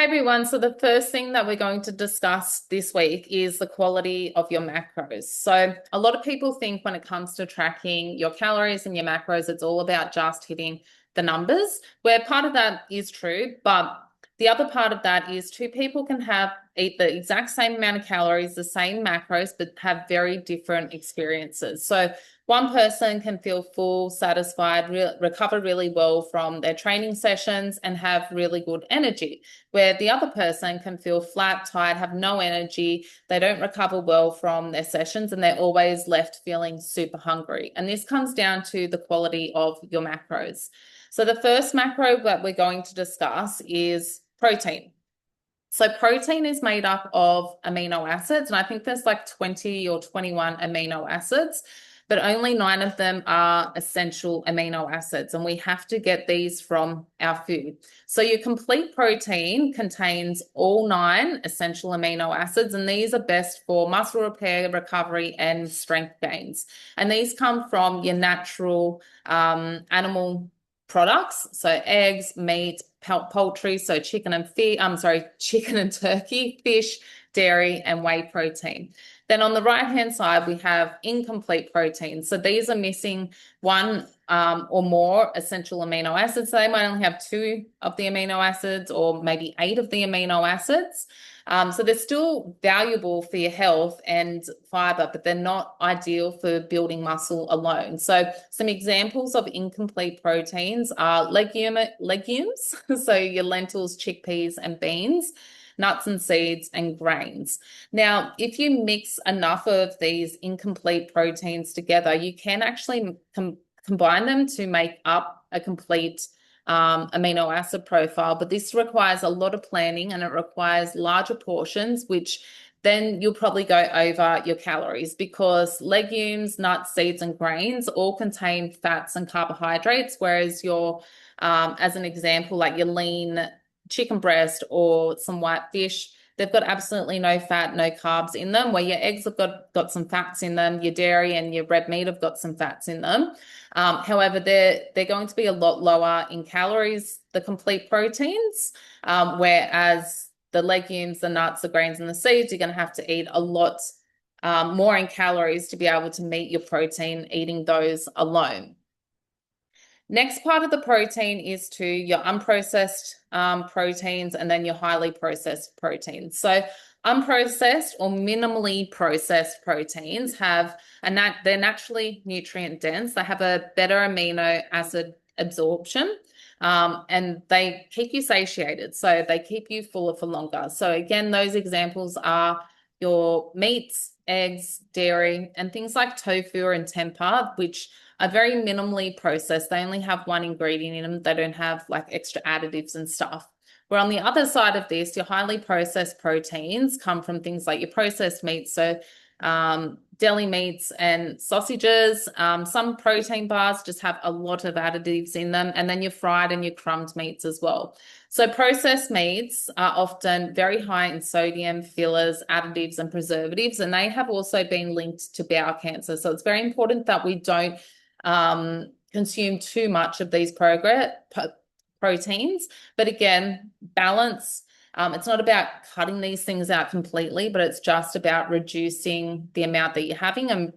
Hi everyone. So the first thing that we're going to discuss this week is the quality of your macros. So a lot of people think when it comes to tracking your calories and your macros, it's all about just hitting the numbers, where part of that is true, but the other part of that is two people can eat the exact same amount of calories, the same macros, but have very different experiences. So one person can feel full, satisfied, recover really well from their training sessions and have really good energy, where the other person can feel flat, tired, have no energy, they don't recover well from their sessions, and they're always left feeling super hungry. And this comes down to the quality of your macros. So the first macro that we're going to discuss is protein. So protein is made up of amino acids, and I think there's like 20 or 21 amino acids, but only 9 of them are essential amino acids, and we have to get these from our food. So your complete protein contains all 9 essential amino acids, and these are best for muscle repair, recovery, and strength gains. And these come from your natural animal products, so eggs, meat, poultry, so chicken and turkey, fish, dairy, and whey protein. Then on the right-hand side, we have incomplete proteins. So these are missing one or more essential amino acids. So they might only have 2 of the amino acids or maybe 8 of the amino acids. So they're still valuable for your health and fiber, but they're not ideal for building muscle alone. So some examples of incomplete proteins are legumes, so your lentils, chickpeas, and beans, nuts and seeds, and grains. Now, if you mix enough of these incomplete proteins together, you can actually combine them to make up a complete amino acid profile, but this requires a lot of planning and it requires larger portions, which then you'll probably go over your calories, because legumes, nuts, seeds, and grains all contain fats and carbohydrates, whereas as an example, like your lean chicken breast or some white fish, they've got absolutely no fat, no carbs in them, where your eggs have got some fats in them, your dairy and your red meat have got some fats in them. However, they're going to be a lot lower in calories, the complete proteins, whereas the legumes, the nuts, the grains, and the seeds, you're going to have to eat a lot more in calories to be able to meet your protein eating those alone. Next part of the protein is to your unprocessed proteins and then your highly processed proteins. So unprocessed or minimally processed proteins they're naturally nutrient dense. They have a better amino acid absorption, and they keep you satiated. So they keep you fuller for longer. So again, those examples are your meats, eggs, dairy, and things like tofu and tempeh, which are very minimally processed. They only have one ingredient in them. They don't have like extra additives and stuff. Where on the other side of this, your highly processed proteins come from things like your processed meats. So deli meats and sausages. Some protein bars just have a lot of additives in them, and then your fried and your crumbed meats as well. So processed meats are often very high in sodium, fillers, additives, and preservatives, and they have also been linked to bowel cancer. So it's very important that we don't consume too much of these proteins. But again, balance. It's not about cutting these things out completely, but it's just about reducing the amount that you're having and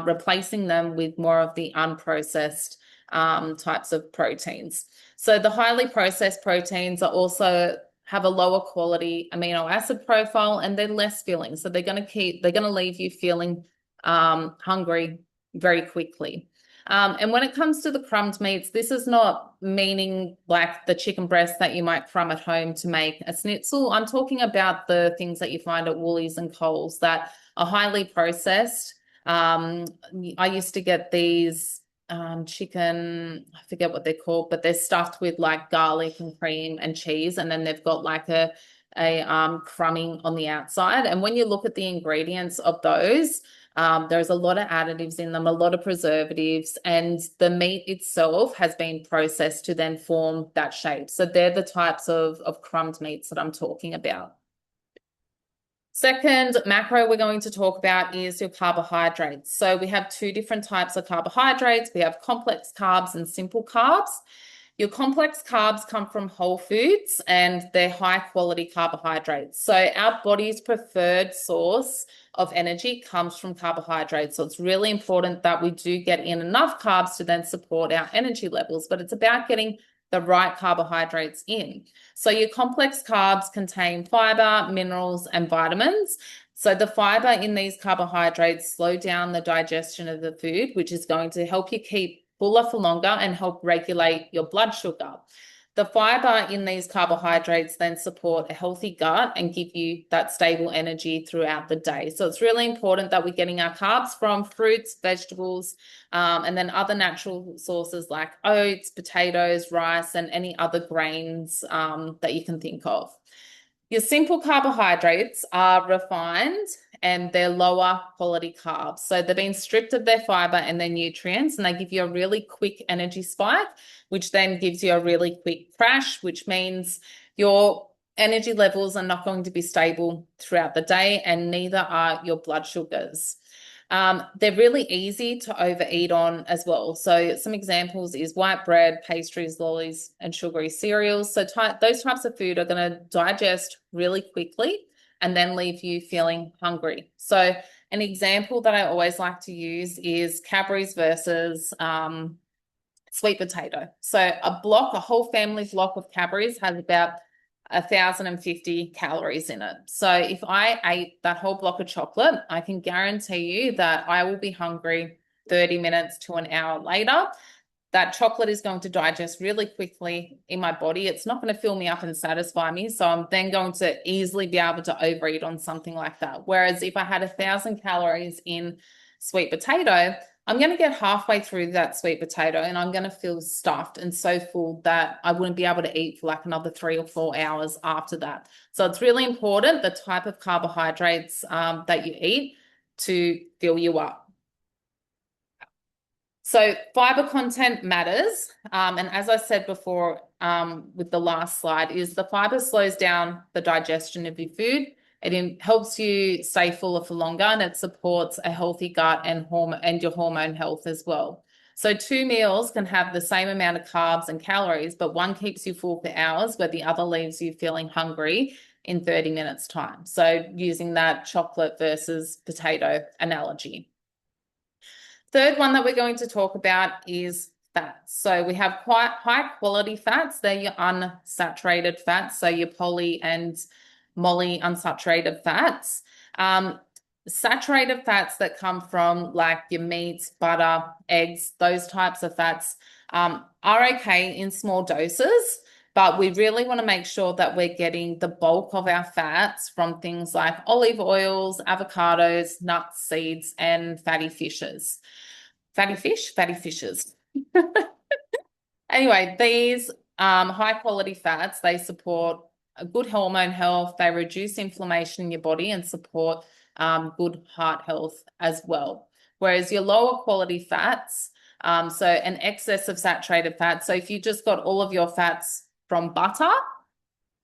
replacing them with more of the unprocessed types of proteins. So the highly processed proteins are also have a lower quality amino acid profile, and they're less filling. So they're going to leave you feeling hungry very quickly. And when it comes to the crumbed meats, this is not meaning like the chicken breast that you might crumb at home to make a schnitzel. I'm talking about the things that you find at Woolies and Coles that are highly processed. I used to get these chicken, I forget what they're called, but they're stuffed with like garlic and cream and cheese, and then they've got like a crumbing on the outside. And when you look at the ingredients of those, there's a lot of additives in them, a lot of preservatives, and the meat itself has been processed to then form that shape. So they're the types of crumbed meats that I'm talking about. Second macro we're going to talk about is your carbohydrates. So we have 2 different types of carbohydrates. We have complex carbs and simple carbs. Your complex carbs come from whole foods and they're high quality carbohydrates. So our body's preferred source of energy comes from carbohydrates. So it's really important that we do get in enough carbs to then support our energy levels, but it's about getting the right carbohydrates in. So your complex carbs contain fiber, minerals, and vitamins. So the fiber in these carbohydrates slow down the digestion of the food, which is going to help you keep fuller for longer and help regulate your blood sugar. The fiber in these carbohydrates then support a healthy gut and give you that stable energy throughout the day. So it's really important that we're getting our carbs from fruits, vegetables, and then other natural sources like oats, potatoes, rice, and any other grains that you can think of. Your simple carbohydrates are refined and they're lower quality carbs. So they've been stripped of their fiber and their nutrients, and they give you a really quick energy spike, which then gives you a really quick crash, which means your energy levels are not going to be stable throughout the day, and neither are your blood sugars. They're really easy to overeat on as well. So some examples is white bread, pastries, lollies, and sugary cereals. So those types of food are going to digest really quickly and then leave you feeling hungry. So an example that I always like to use is Cadbury's versus sweet potato. So a whole family block of Cadbury's has about 1,050 calories in it. So if I ate that whole block of chocolate, I can guarantee you that I will be hungry 30 minutes to an hour later. That chocolate is going to digest really quickly in my body. It's not going to fill me up and satisfy me. So I'm then going to easily be able to overeat on something like that. Whereas if I had 1,000 calories in sweet potato, I'm going to get halfway through that sweet potato and I'm going to feel stuffed and so full that I wouldn't be able to eat for like another 3 or 4 hours after that. So it's really important the type of carbohydrates that you eat to fill you up. So fiber content matters. And as I said before with the last slide, is the fiber slows down the digestion of your food. It helps you stay fuller for longer, and it supports a healthy gut and your hormone health as well. So 2 meals can have the same amount of carbs and calories, but one keeps you full for hours where the other leaves you feeling hungry in 30 minutes time. So using that chocolate versus potato analogy. Third one that we're going to talk about is fats. So we have quite high quality fats. They're your unsaturated fats, so your poly and moly unsaturated fats. Saturated fats that come from like your meats, butter, eggs, those types of fats are okay in small doses, but we really want to make sure that we're getting the bulk of our fats from things like olive oils, avocados, nuts, seeds, and fatty fishes. Fatty fishes. Anyway, these high quality fats, they support a good hormone health, they reduce inflammation in your body and support good heart health as well. Whereas your lower quality fats, so an excess of saturated fats, so if you just got all of your fats from butter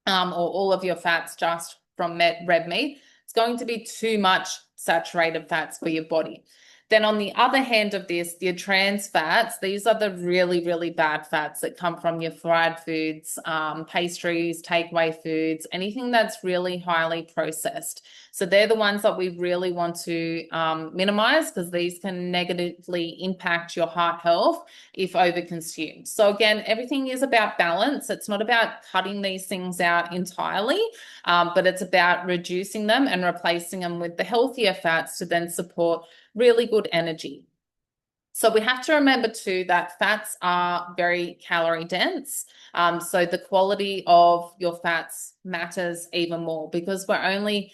or all of your fats just from red meat, it's going to be too much saturated fats for your body. Then on the other hand of this, your trans fats, these are the really, really bad fats that come from your fried foods, pastries, takeaway foods, anything that's really highly processed. So they're the ones that we really want to minimize because these can negatively impact your heart health if overconsumed. So again, everything is about balance. It's not about cutting these things out entirely, but it's about reducing them and replacing them with the healthier fats to then support really good energy. So we have to remember too that fats are very calorie dense. So the quality of your fats matters even more because we're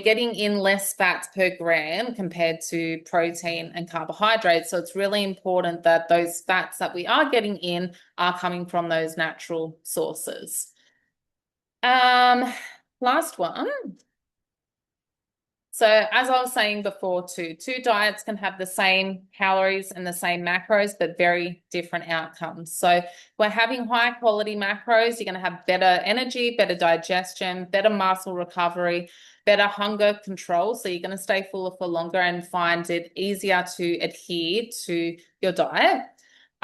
getting in less fats per gram compared to protein and carbohydrates. So it's really important that those fats that we are getting in are coming from those natural sources. Last one. So as I was saying before too, 2 diets can have the same calories and the same macros, but very different outcomes. So if we're having high quality macros, you're going to have better energy, better digestion, better muscle recovery, better hunger control. So you're going to stay fuller for longer and find it easier to adhere to your diet.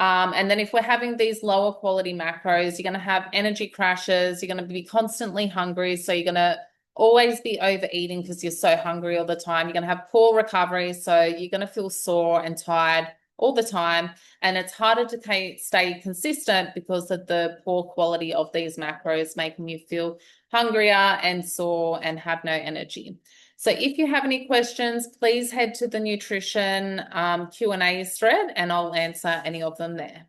And then if we're having these lower quality macros, you're going to have energy crashes. You're going to be constantly hungry. So you're going to always be overeating because you're so hungry all the time. You're going to have poor recovery. So you're going to feel sore and tired all the time. And it's harder to stay consistent because of the poor quality of these macros, making you feel hungrier and sore and have no energy. So if you have any questions, please head to the nutrition Q&A thread and I'll answer any of them there.